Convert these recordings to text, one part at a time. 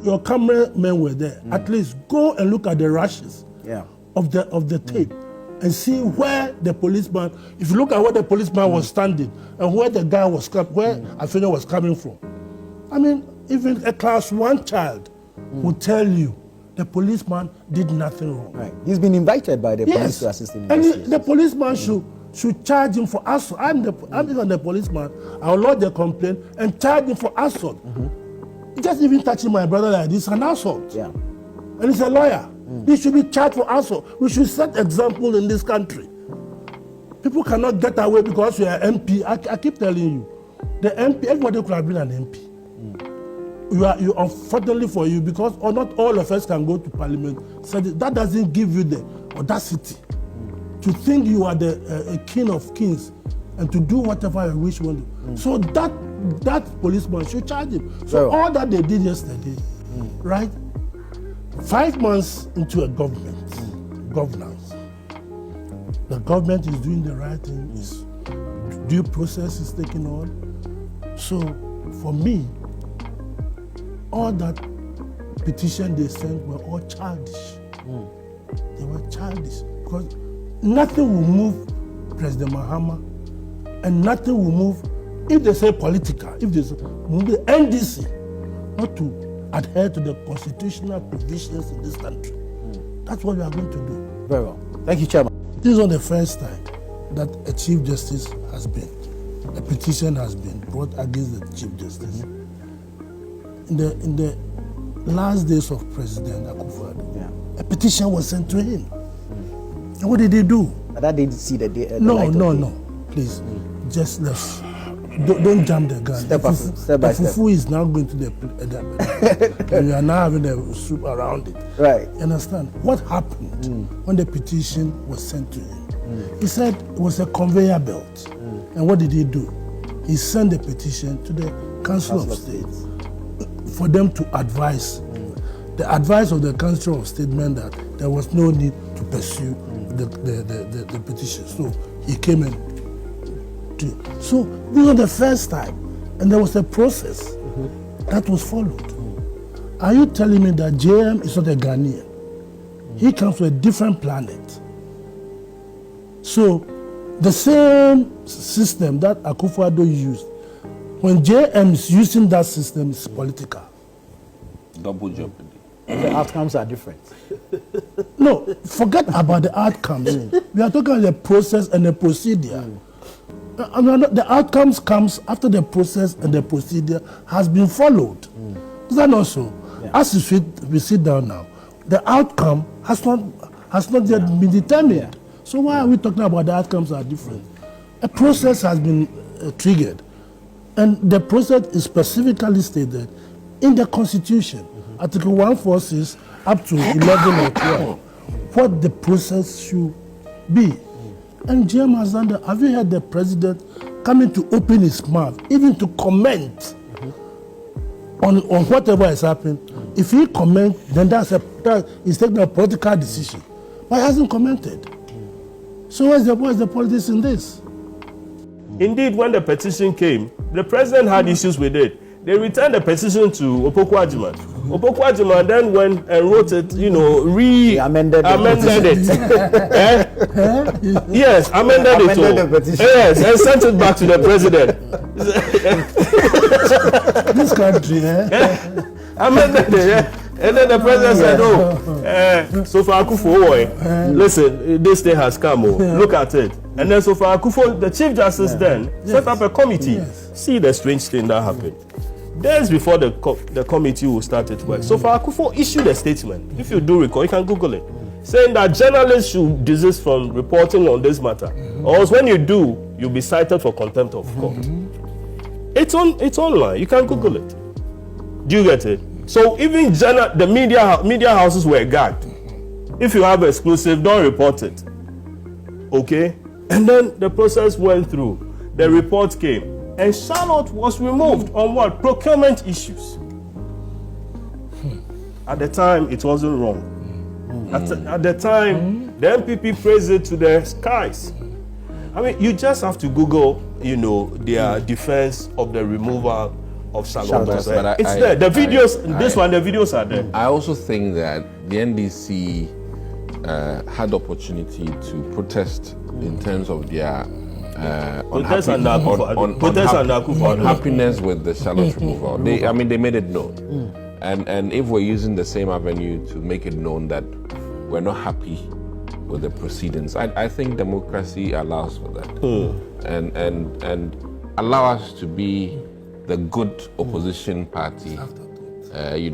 your cameramen were there. At least go and look at the rushes of the tape and see where the policeman. If you look at where the policeman was standing and where the guy was where Afenyo was coming from, I mean, even a class 1 child would tell you the policeman did nothing wrong. Right. He's been invited by the police to assist him. And the policeman should charge him for assault. I'm even the policeman. I'll lodge the complaint and charge him for assault. Just even touching my brother like this is an assault. Yeah. And he's a lawyer. He should be charged for assault. We should set example in this country. People cannot get away because you are MP. I keep telling you, the MP, everybody could have been an MP. You unfortunately for you, because not all of us can go to parliament. So that doesn't give you the audacity to think you are the king of kings and to do whatever you wish you want to. So that policeman should charge him. So all that they did yesterday, right? 5 months into a governance, the government is doing the right thing. Due process is taking on. So for me, all that petition they sent were all childish. They were childish because nothing will move President Mahama, and nothing will move, if they say political, if they say move the NDC, not to adhere to the constitutional provisions in this country. That's what we are going to do. Very well. Thank you, Chairman. This is not the first time that a Chief Justice has been, a petition has been brought against the Chief Justice. In the last days of President Akufo-Addo, a petition was sent to him. And what did he do? But that didn't see the day. No. Please, just let's. Don't jump the gun. Step by step. Fufu is now going to the and we are now having the soup around it. Right. You understand? What happened when the petition was sent to him? He said it was a conveyor belt. And what did he do? He sent the petition to the Council of State for them to advise. The advice of the Council of State meant that there was no need to pursue the petition. So he came in. So this was the first time, and there was a process that was followed. Are you telling me that JM is not a Ghanaian? He comes from a different planet. So the same system that Akufo-Addo used, when JM is using that system, it's political. Double jeopardy. The outcomes are different. No, forget about the outcomes. We are talking about the process and the procedure. The outcomes comes after the process and the procedure has been followed. Is that not so? As we sit down now, the outcome has not yet been determined. So why are we talking about the outcomes are different? A process has been triggered, and the process is specifically stated in the Constitution, Article 146 up to 11 or 12, what the process should be. And JM has done that. Have you heard the president coming to open his mouth, even to comment on whatever is happening? If he comments, then he's taking a political decision. But he hasn't commented. So what's the politics in this? Indeed, when the petition came, the president had issues with it. They returned the petition to Okatakyie Afrifa. Okatakyie then went and wrote it, amended it. Yes, amended it. Yes, and sent it back to the president. This country, amended it. And then the president said, so far Akufo, listen, this day has come, look at it. And then so far Akufo, the Chief Justice then set up a committee. See the strange thing that happened. Days before the committee will start its work, so far Akufo issued a statement, if you do recall, you can Google it, saying that journalists should desist from reporting on this matter, or else when you do, you'll be cited for contempt of court. It's online, you can Google it. Do you get it? So even the media houses were gagged. If you have exclusive, don't report it. Okay? And then the process went through. The report came. And Charlotte was removed on what? Procurement issues. At the time, it wasn't wrong. At the time, the NPP praised it to the skies. I mean, you just have to Google, their defense of the removal of Salam Yes, but it's there. The videos, the videos are there. I also think that the NDC had opportunity to protest in terms of their unhappiness with the Charlotte removal. They made it known. And if we're using the same avenue to make it known that we're not happy with the proceedings, I think democracy allows for that. And allow us to be the good opposition party. We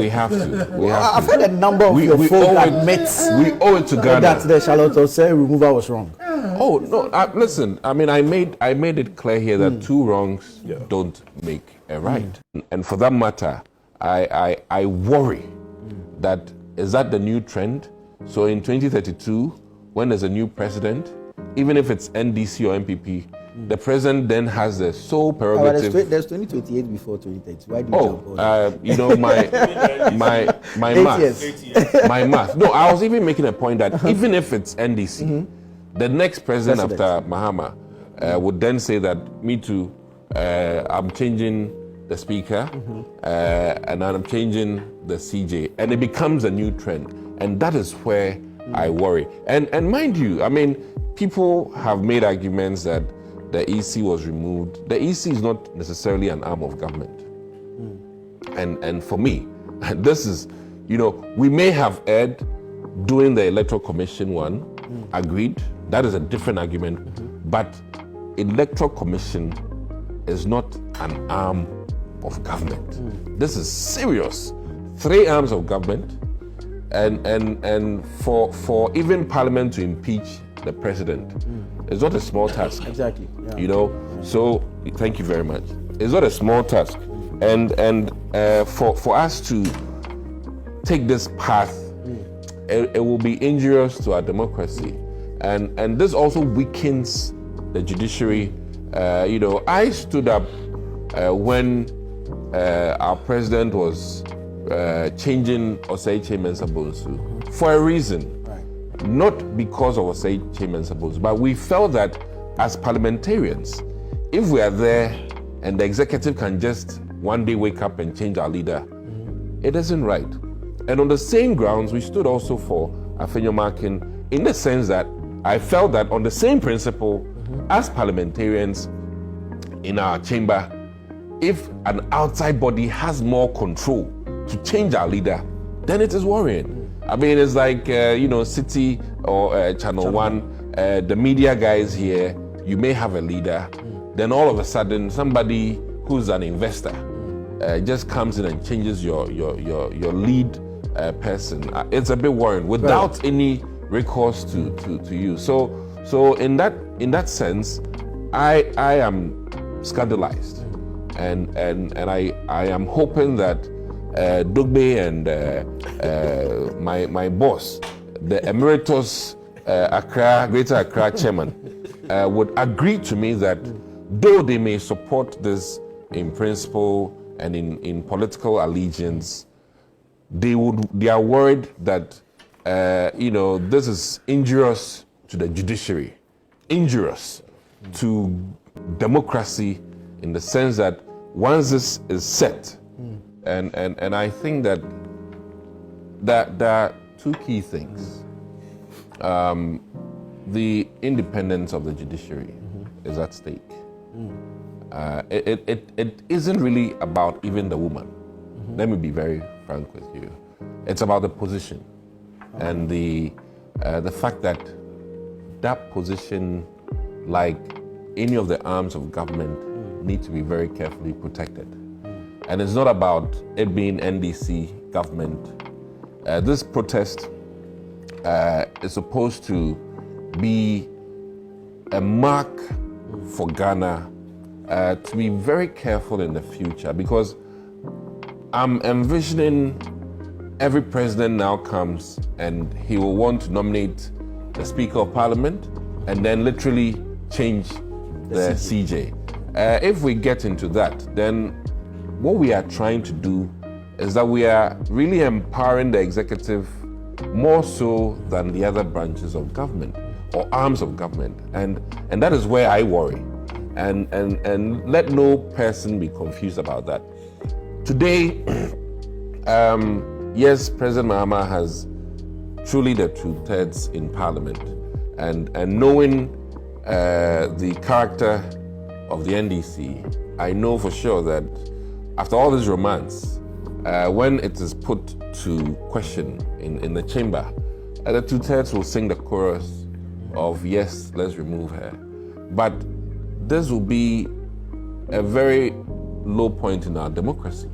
have to. I've heard a number of your folk admits we owe it to Ghana that the Charlotte removal was wrong. Oh no! Listen, I made it clear here that two wrongs don't make a right, and for that matter, I worry that is that the new trend. So in 2032, when there's a new president, even if it's NDC or NPP, the president then has the sole prerogative. There's 2028 before 2030. Why do you jump on? My math. My math. No, I was even making a point that even if it's NDC, the next president after Mahama would then say that, me too, I'm changing the speaker and I'm changing the CJ. And it becomes a new trend. And that is where I worry. And mind you, people have made arguments that the EC was removed. The EC is not necessarily an arm of government. And for me, this is, we may have erred doing the Electoral Commission one, agreed. That is a different argument. But Electoral Commission is not an arm of government. This is serious. 3 arms of government, and for even Parliament to impeach the president, it's not a small task. Exactly. Yeah. So thank you very much. It's not a small task, and for us to take this path, it will be injurious to our democracy, and this also weakens the judiciary. I stood up when our president was changing Ase Mensah for a reason. Not because of Ase Mensah, but we felt that as parliamentarians, if we are there and the executive can just one day wake up and change our leader, it isn't right. And on the same grounds, we stood also for Afenyo Markin, in the sense that I felt that on the same principle, as parliamentarians in our chamber, if an outside body has more control to change our leader, then it is worrying. It's like, City or Channel 1, the media guys here, you may have a leader, then all of a sudden somebody who's an investor just comes in and changes your lead person. It's a bit worrying without any recourse to you. So in that sense, I am scandalized, and I am hoping that Dugbe and my boss, the Emeritus Greater Accra chairman, would agree to me that though they may support this in principle and in political allegiance, they are worried that this is injurious to the judiciary, injurious to democracy, in the sense that once this is set, and I think that there are two key things. The independence of the judiciary is at stake. It isn't really about even the woman. Let me be very frank with you. It's about the position and the fact that position, like any of the arms of government, need to be very carefully protected. And it's not about it being NDC government. This protest is supposed to be a mark for Ghana to be very careful in the future, because I'm envisioning every president now comes and he will want to nominate the Speaker of Parliament and then literally change the CJ. If we get into that, then what we are trying to do is that we are really empowering the executive more so than the other branches of government or arms of government. And that is where I worry. And let no person be confused about that. Today, yes, President Mahama has truly the 2/3 in Parliament, and knowing the character of the NDC, I know for sure that after all this romance, when it is put to question in the chamber, the 2/3 will sing the chorus of yes, let's remove her. But this will be a very low point in our democracy.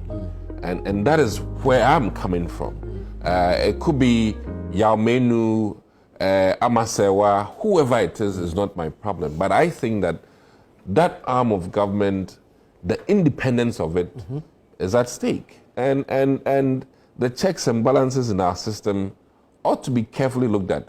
And that is where I'm coming from. It could be Yaumenu, Amasewa, whoever it is not my problem. But I think that arm of government, the independence of it is at stake. And the checks and balances in our system ought to be carefully looked at.